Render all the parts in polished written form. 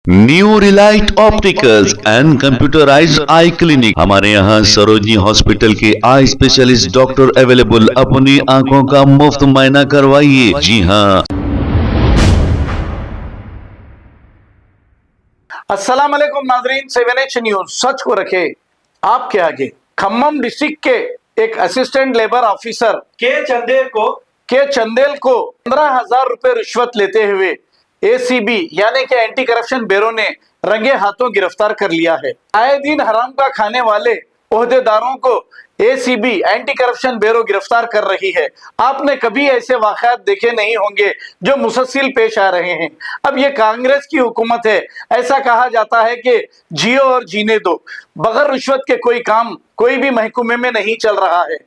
New Relight opticals and computerised I clinic. हमारे यहाँ Sarojini hospital के आई स्पेशलिस्ट डॉक्टर अवेलेबल। अपनी आंखों का मुफ्त मुआयना करवाइए। जी हाँ। अस्सलाम वालेकुम नाजरीन, 7H न्यूज सच को रखे आपके आगे। खम्मम डिस्ट्रिक्ट के एक असिस्टेंट लेबर ऑफिसर के चंदेल को 15,000 रुपए रिश्वत लेते हुए एसीबी यानी कि एंटी करप्शन ब्यूरो ने रंगे हाथों गिरफ्तार कर लिया है। आए दिन हराम का खाने वाले ओहदेदारों को एसीबी एंटी करप्शन ब्यूरो गिरफ्तार कर रही है। आपने कभी ऐसे वाकयात देखे नहीं होंगे जो मुसलसिल पेश आ रहे हैं। अब ये कांग्रेस की हुकूमत है। ऐसा कहा जाता है कि जियो और जीने दो, बगैर रिश्वत के कोई काम कोई भी महकमे में नहीं चल रहा है।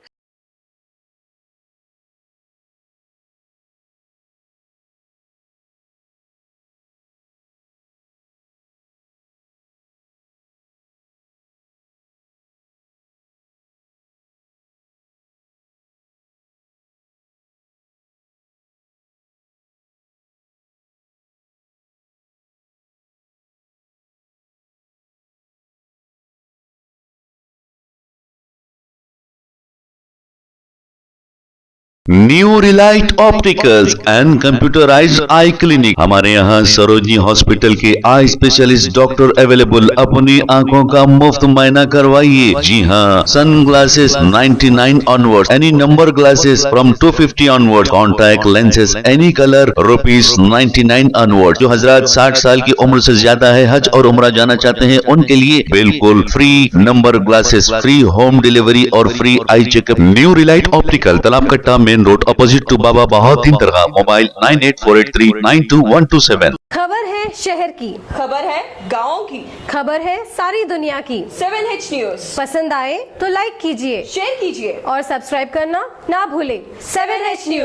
New Relight opticals and computerised I clinic. हमारे यहाँ सरोजनी हॉस्पिटल के आई स्पेशलिस्ट डॉक्टर अवेलेबल। अपनी आंखों का मुफ्त मुआयना करवाइए। जी हाँ। Sun glasses 99 onward, any number glasses from 250 onward, contact lenses any colour ₹99 onward. जो हजरात 60 साल की उम्र से ज्यादा है, हज और उम्रा जाना चाहते हैं, उनके लिए बिल्कुल free number glasses, free home delivery और free eye checkup. New relight optical, Talab Katta, main road, opposite to Baba Bahauddin Dargah. Mobile 9848392127। खबर है शहर की, खबर है गाँव की, खबर है सारी दुनिया की। 7H न्यूज पसंद आए तो लाइक कीजिए, शेयर कीजिए और सब्सक्राइब करना ना भूलें। 7H news.